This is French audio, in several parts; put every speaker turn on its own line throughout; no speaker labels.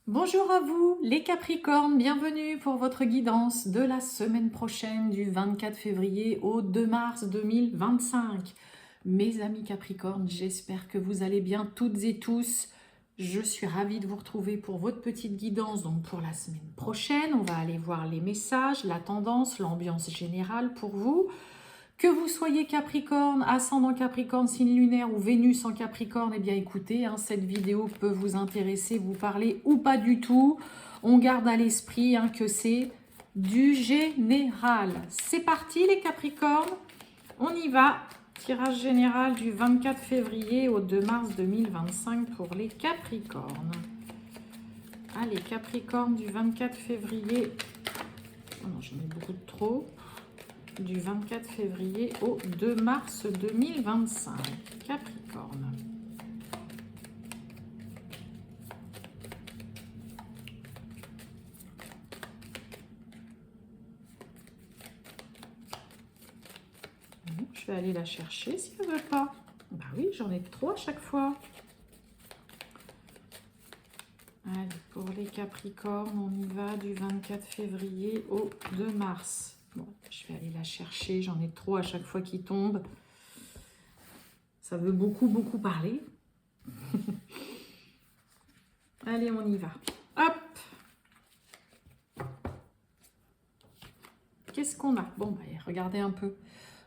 Bonjour à vous les Capricornes, bienvenue pour votre guidance de la semaine prochaine du 24 février au 2 mars 2025. Mes amis Capricornes, j'espère que vous allez bien toutes et tous. Je suis ravie de vous retrouver pour votre petite guidance donc pour la semaine prochaine. On va aller voir les messages, la tendance, l'ambiance générale pour vous. Que vous soyez Capricorne, ascendant Capricorne, signe lunaire ou Vénus en Capricorne, eh bien écoutez, cette vidéo peut vous intéresser, vous parler ou pas du tout. On garde à l'esprit que c'est du général. C'est parti les Capricornes, on y va. Tirage général du 24 février au 2 mars 2025 pour les Capricornes. Allez, Capricorne du 24 février. Oh non, j'en ai beaucoup de trop. Du 24 février au 2 mars 2025. Capricorne. Je vais aller la chercher si elle ne veut pas. Bah oui, j'en ai trop à chaque fois. Allez, pour les Capricornes, on y va du 24 février au 2 mars. Bon, je vais aller la chercher, j'en ai trop à chaque fois qui tombe. Ça veut beaucoup parler. Allez, on y va. Hop! Qu'est-ce qu'on a? Bon, bah, regardez un peu.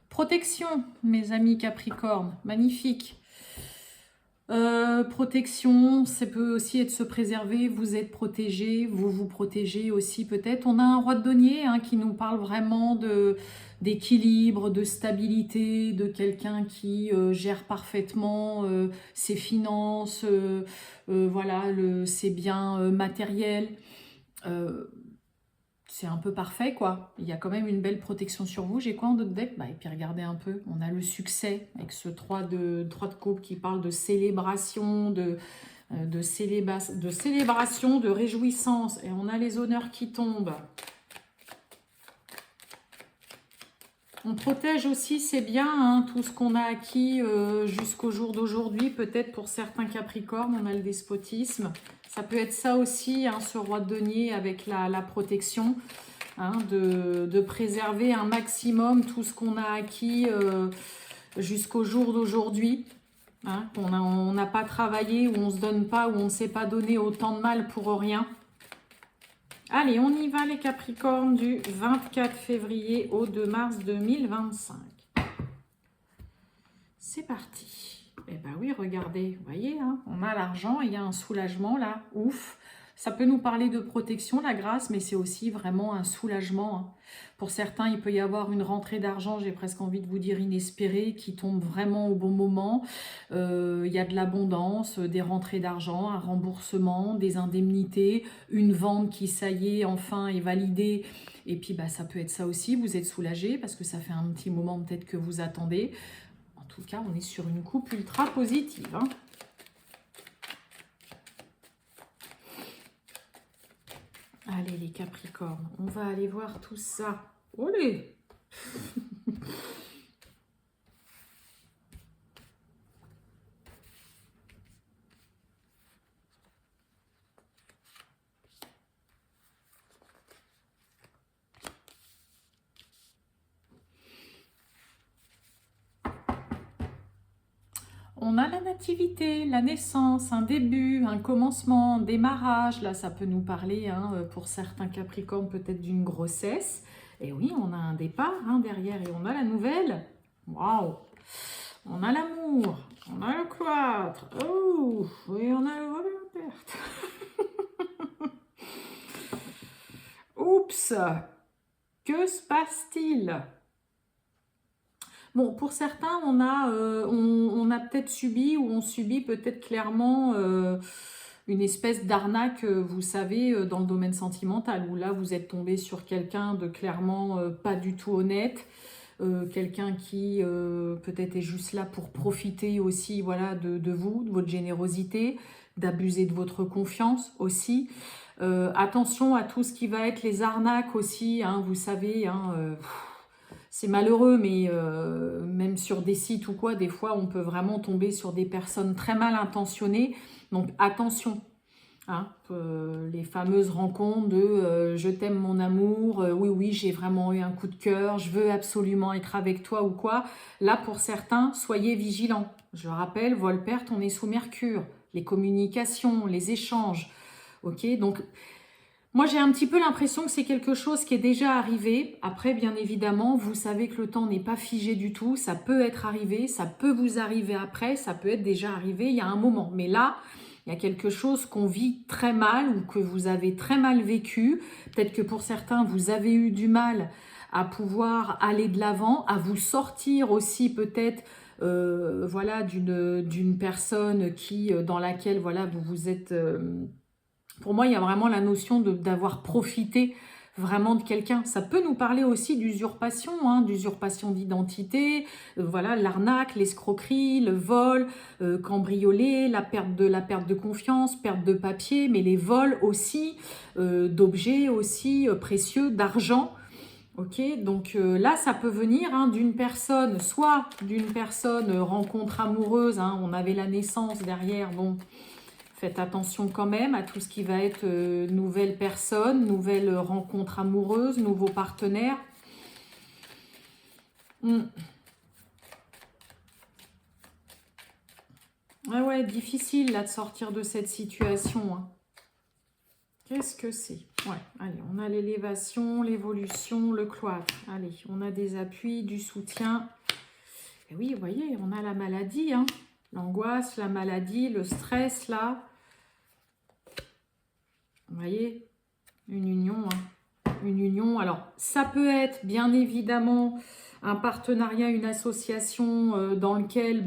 Protection, mes amis Capricorne, magnifique. Protection, ça peut aussi être se préserver, vous êtes protégé, vous vous protégez aussi peut-être. On a un roi de denier qui nous parle vraiment d'équilibre, de stabilité, de quelqu'un qui gère parfaitement ses finances, voilà, ses biens matériels. C'est un peu parfait, quoi. Il y a quand même une belle protection sur vous. J'ai quoi en d'autres deck? Et puis regardez un peu, on a le succès avec ce 3 de coupe qui parle de célébration, de célébration, de réjouissance. Et on a les honneurs qui tombent. On protège aussi, c'est bien, tout ce qu'on a acquis jusqu'au jour d'aujourd'hui. Peut-être pour certains Capricornes, on a le despotisme. Ça peut être ça aussi, ce roi de denier avec la protection, de préserver un maximum tout ce qu'on a acquis jusqu'au jour d'aujourd'hui. On n'a pas travaillé, ou on ne se donne pas, ou on ne s'est pas donné autant de mal pour rien. Allez, on y va les Capricornes du 24 février au 2 mars 2025. C'est parti. Eh bien oui, regardez, vous voyez, on a l'argent, il y a un soulagement là, ouf. Ça peut nous parler de protection, la grâce, mais c'est aussi vraiment un soulagement. Pour certains, il peut y avoir une rentrée d'argent, j'ai presque envie de vous dire inespérée, qui tombe vraiment au bon moment. Il y a de l'abondance, des rentrées d'argent, un remboursement, des indemnités, une vente qui, ça y est, enfin est validée. Et puis, ça peut être ça aussi, vous êtes soulagé parce que ça fait un petit moment peut-être que vous attendez. En tout cas, on est sur une coupe ultra positive. Allez les Capricornes, on va aller voir tout ça. Allez. On a la nativité, la naissance, un début, un commencement, un démarrage. Là, ça peut nous parler, pour certains Capricornes, peut-être d'une grossesse. Et oui, on a un départ derrière et on a la nouvelle. Waouh! On a l'amour, on a le cloître. Oh! Et on a le vol et la perte. Oups! Que se passe-t-il? Bon, pour certains, on a peut-être subi ou on subit peut-être clairement une espèce d'arnaque, vous savez, dans le domaine sentimental, où là, vous êtes tombé sur quelqu'un de clairement pas du tout honnête, quelqu'un qui peut-être est juste là pour profiter aussi, voilà, de vous, de votre générosité, d'abuser de votre confiance aussi. Attention à tout ce qui va être les arnaques aussi, vous savez, c'est malheureux, mais même sur des sites ou quoi, des fois, on peut vraiment tomber sur des personnes très mal intentionnées. Donc, attention. Hein, les fameuses rencontres de je t'aime mon amour, oui, oui, j'ai vraiment eu un coup de cœur, je veux absolument être avec toi ou quoi. Là, pour certains, soyez vigilants. Je rappelle, vol-perte, on est sous Mercure. Les communications, les échanges. Ok, donc moi j'ai un petit peu l'impression que c'est quelque chose qui est déjà arrivé. Après, bien évidemment, vous savez que le temps n'est pas figé du tout. Ça peut être arrivé, ça peut vous arriver après, ça peut être déjà arrivé il y a un moment. Mais là, il y a quelque chose qu'on vit très mal ou que vous avez très mal vécu. Peut-être que pour certains, vous avez eu du mal à pouvoir aller de l'avant, à vous sortir aussi peut-être voilà, d'une personne qui, dans laquelle voilà, vous vous êtes... pour moi, il y a vraiment la notion d'avoir profité vraiment de quelqu'un. Ça peut nous parler aussi d'usurpation, hein, d'usurpation d'identité, voilà, l'arnaque, l'escroquerie, le vol, cambrioler, la perte de confiance, perte de papier, mais les vols aussi, d'objets aussi précieux, d'argent. Ok, donc là, ça peut venir hein, d'une personne, soit d'une personne rencontre amoureuse, hein, on avait la naissance derrière, bon, faites attention quand même à tout ce qui va être nouvelle personne, nouvelle rencontre amoureuse, nouveau partenaire. Ah ouais, difficile là de sortir de cette situation. Hein. Qu'est-ce que c'est? Ouais, allez, on a l'élévation, l'évolution, le cloître. Allez, on a des appuis, du soutien. Et oui, vous voyez, on a la maladie, hein. L'angoisse, la maladie, le stress là. Vous voyez, une union, hein. Une union. Alors, ça peut être bien évidemment un partenariat, une association dans lequel,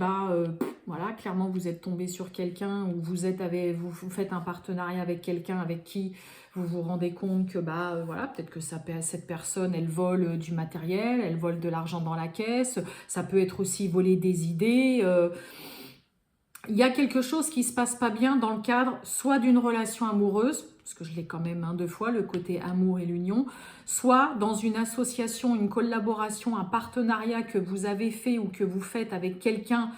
voilà, clairement vous êtes tombé sur quelqu'un ou vous faites un partenariat avec quelqu'un avec qui vous vous rendez compte que, voilà, peut-être que cette personne, elle vole du matériel, elle vole de l'argent dans la caisse. Ça peut être aussi voler des idées. Il y a quelque chose qui ne se passe pas bien dans le cadre soit d'une relation amoureuse, parce que je l'ai quand même deux fois, le côté amour et l'union, soit dans une association, une collaboration, un partenariat que vous avez fait ou que vous faites avec quelqu'un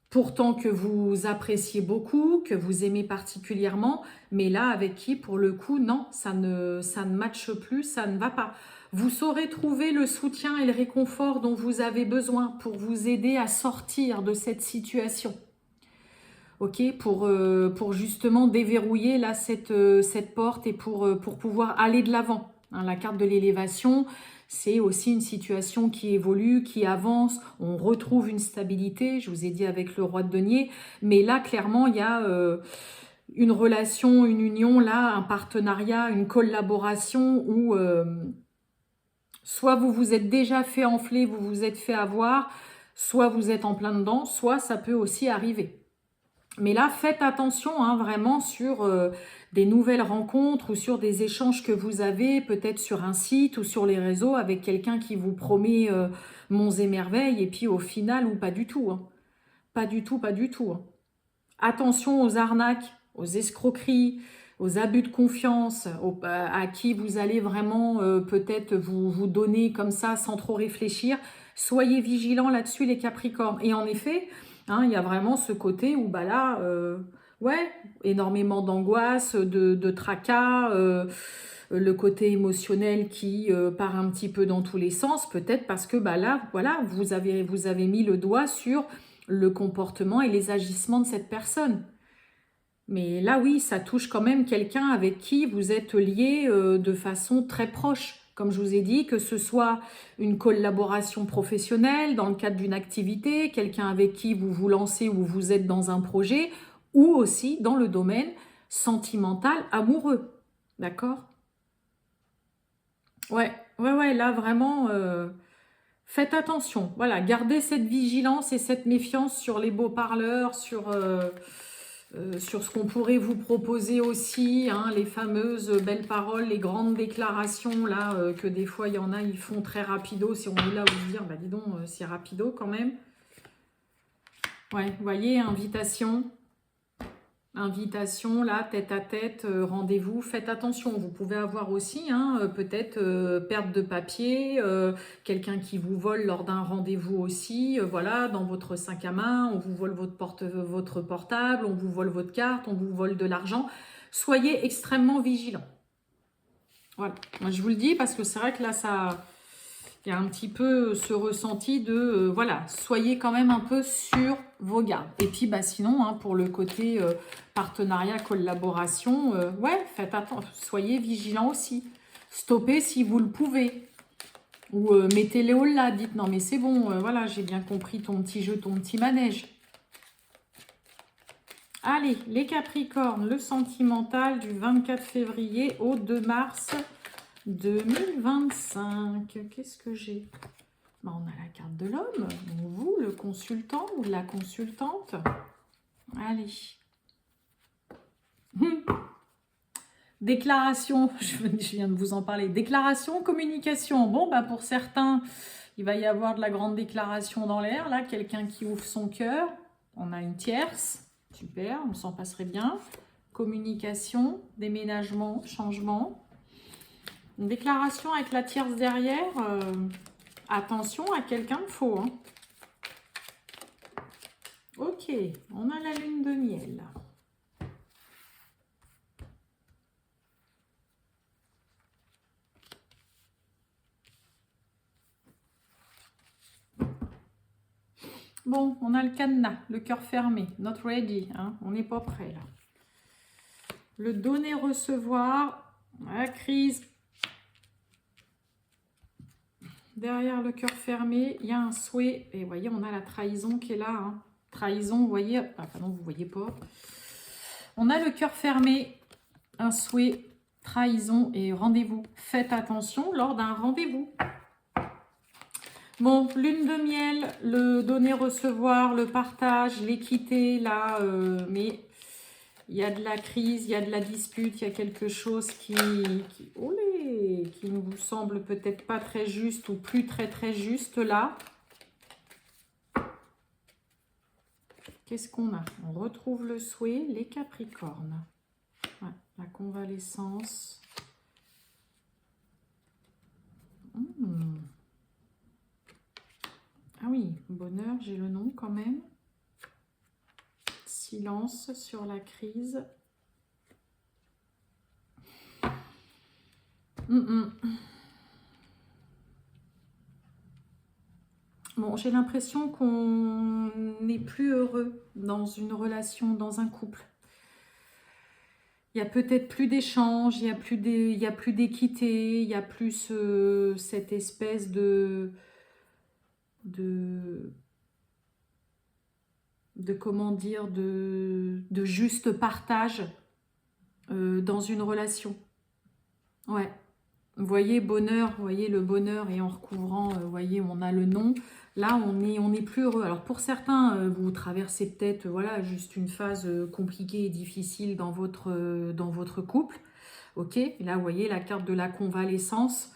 pourtant que vous appréciez beaucoup, que vous aimez particulièrement, mais là avec qui pour le coup, non, ça ne matche plus, ça ne va pas. Vous saurez trouver le soutien et le réconfort dont vous avez besoin pour vous aider à sortir de cette situation. Ok, pour justement déverrouiller là cette porte et pour pouvoir aller de l'avant. Hein, la carte de l'élévation, c'est aussi une situation qui évolue, qui avance, on retrouve une stabilité, je vous ai dit avec le roi de denier, mais là clairement il y a une relation, une union, là un partenariat, une collaboration où soit vous vous êtes déjà fait enfler, vous vous êtes fait avoir, soit vous êtes en plein dedans, soit ça peut aussi arriver. Mais là, faites attention hein, vraiment sur des nouvelles rencontres ou sur des échanges que vous avez, peut-être sur un site ou sur les réseaux avec quelqu'un qui vous promet monts et merveilles et puis au final, ou pas du tout. Hein. Pas du tout, pas du tout. Hein. Attention aux arnaques, aux escroqueries, aux abus de confiance, à qui vous allez vraiment peut-être vous donner comme ça sans trop réfléchir. Soyez vigilants là-dessus les Capricornes. Et en effet... Hein, il y a vraiment ce côté où là, ouais, énormément d'angoisse, de tracas, le côté émotionnel qui part un petit peu dans tous les sens, peut-être parce que là, voilà, vous avez mis le doigt sur le comportement et les agissements de cette personne. Mais là, oui, ça touche quand même quelqu'un avec qui vous êtes lié de façon très proche. Comme je vous ai dit, que ce soit une collaboration professionnelle dans le cadre d'une activité, quelqu'un avec qui vous vous lancez ou vous êtes dans un projet, ou aussi dans le domaine sentimental, amoureux. D'accord? Ouais, là vraiment, faites attention. Voilà, gardez cette vigilance et cette méfiance sur les beaux parleurs, sur ce qu'on pourrait vous proposer aussi, hein, les fameuses belles paroles, les grandes déclarations, là, que des fois, il y en a, ils font très rapido. Si on est là, vous dire, dis donc, c'est rapido quand même. Ouais, vous voyez, invitation. Invitation, là, tête à tête, rendez-vous. Faites attention, vous pouvez avoir aussi peut-être perte de papier, quelqu'un qui vous vole lors d'un rendez-vous aussi, voilà, dans votre sac à main, on vous vole votre portable, on vous vole votre carte, on vous vole de l'argent. Soyez extrêmement vigilants. Voilà, moi je vous le dis parce que c'est vrai que là, il y a un petit peu ce ressenti de, voilà, soyez quand même un peu sur vos gardes. Et puis, bah, sinon, pour le côté partenariat, collaboration, ouais, faites attention, soyez vigilants aussi. Stoppez si vous le pouvez. Ou mettez-les au là, dites, non mais c'est bon, voilà, j'ai bien compris ton petit jeu, ton petit manège. Allez, les Capricornes, le sentimental du 24 février au 2 mars 2025. Qu'est-ce que j'ai? On a la carte de l'homme, vous, le consultant ou la consultante. Allez. Déclaration, je viens de vous en parler. Déclaration, communication. Bon, bah pour certains, il va y avoir de la grande déclaration dans l'air. Là, quelqu'un qui ouvre son cœur. On a une tierce. Super, on s'en passerait bien. Communication, déménagement, changement. Une déclaration avec la tierce derrière. Attention à quelqu'un de faux. Ok, on a la lune de miel. Bon, on a le cadenas, le cœur fermé, not ready, on n'est pas prêt là. Le donner-recevoir, la crise. Derrière le cœur fermé, il y a un souhait. Et vous voyez, on a la trahison qui est là. Trahison, vous voyez, enfin non, vous ne voyez pas. On a le cœur fermé, un souhait, trahison et rendez-vous. Faites attention lors d'un rendez-vous. Bon, lune de miel, le donner-recevoir, le partage, l'équité, là, mais il y a de la crise, il y a de la dispute, il y a quelque chose qui ne vous semble peut-être pas très juste ou plus très juste là. Qu'est-ce qu'on a? On retrouve le souhait, les Capricornes. Ouais, la convalescence. Ah oui, bonheur, j'ai le nom quand même. Silence sur la crise. Bon, j'ai l'impression qu'on n'est plus heureux dans une relation, dans un couple. Il y a peut-être plus d'échanges, il n'y a plus d'équité, il y a plus cette espèce de comment dire, de juste partage dans une relation. Ouais. Vous voyez, bonheur, vous voyez le bonheur et en recouvrant, vous voyez, on a le nom. Là, on est plus heureux. Alors pour certains, vous traversez peut-être voilà, juste une phase compliquée et difficile dans votre couple. Ok, et là, vous voyez la carte de la convalescence.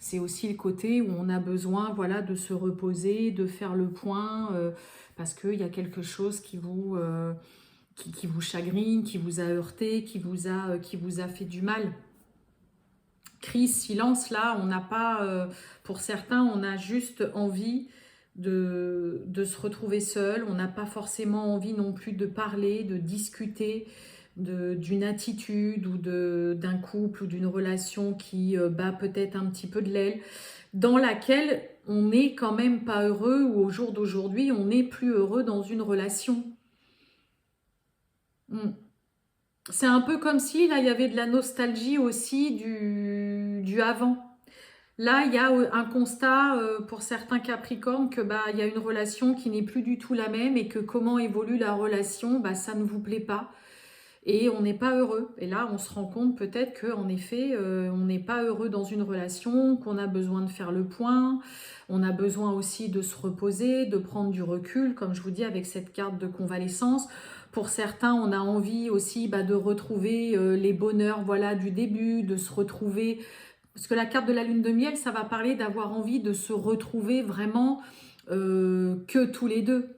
C'est aussi le côté où on a besoin voilà, de se reposer, de faire le point, parce qu'il y a quelque chose qui vous chagrine, qui vous a heurté, qui vous a fait du mal. Crise, silence, là, on n'a pas, pour certains, on a juste envie de se retrouver seul. On n'a pas forcément envie non plus de parler, de discuter d'une attitude ou d'un couple ou d'une relation qui bat peut-être un petit peu de l'aile, dans laquelle on n'est quand même pas heureux ou au jour d'aujourd'hui, on n'est plus heureux dans une relation. C'est un peu comme si, là, il y avait de la nostalgie aussi du avant. Là, il y a un constat pour certains Capricornes que il y a une relation qui n'est plus du tout la même et que comment évolue la relation, ça ne vous plaît pas et on n'est pas heureux. Et là, on se rend compte peut-être qu'en effet, on n'est pas heureux dans une relation, qu'on a besoin de faire le point, on a besoin aussi de se reposer, de prendre du recul, comme je vous dis, avec cette carte de convalescence. Pour certains, on a envie aussi de retrouver les bonheurs voilà, du début, de se retrouver. Parce que la carte de la lune de miel, ça va parler d'avoir envie de se retrouver vraiment que tous les deux.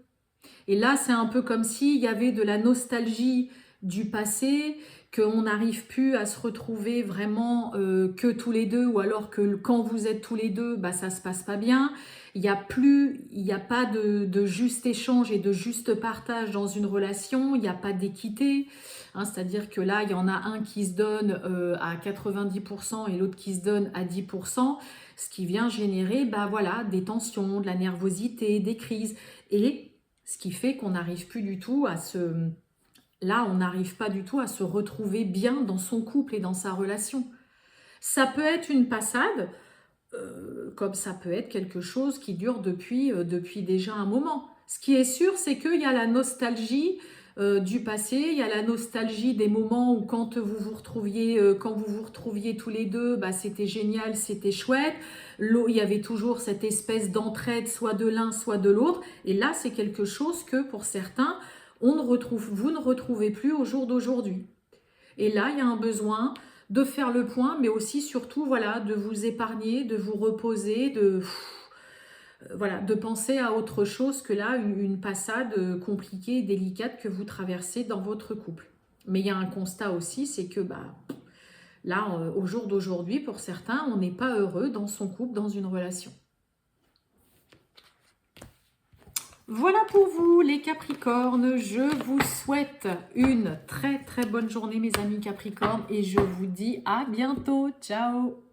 Et là, c'est un peu comme s'il y avait de la nostalgie du passé, qu'on n'arrive plus à se retrouver vraiment que tous les deux, ou alors que quand vous êtes tous les deux, bah, ça se passe pas bien. Il n'y a pas de juste échange et de juste partage dans une relation, il n'y a pas d'équité. Hein, c'est-à-dire que là, il y en a un qui se donne à 90% et l'autre qui se donne à 10%, ce qui vient générer bah, voilà, des tensions, de la nervosité, des crises. Et ce qui fait qu'on n'arrive plus du tout à se... Là, on n'arrive pas du tout à se retrouver bien dans son couple et dans sa relation. Ça peut être une passade, comme ça peut être quelque chose qui dure depuis déjà un moment. Ce qui est sûr, c'est qu'il y a la nostalgie du passé, il y a la nostalgie des moments où quand vous vous retrouviez tous les deux, bah, c'était génial, c'était chouette. Il y avait toujours cette espèce d'entraide, soit de l'un, soit de l'autre. Et là, c'est quelque chose que pour certains, vous ne retrouvez plus au jour d'aujourd'hui. Et là, il y a un besoin de faire le point, mais aussi surtout voilà, de vous épargner, de vous reposer, voilà, de penser à autre chose que là, une passade compliquée et délicate que vous traversez dans votre couple. Mais il y a un constat aussi, c'est que bah, là, au jour d'aujourd'hui, pour certains, on n'est pas heureux dans son couple, dans une relation. Voilà pour vous les Capricornes, je vous souhaite une très très bonne journée mes amis Capricornes et je vous dis à bientôt, ciao.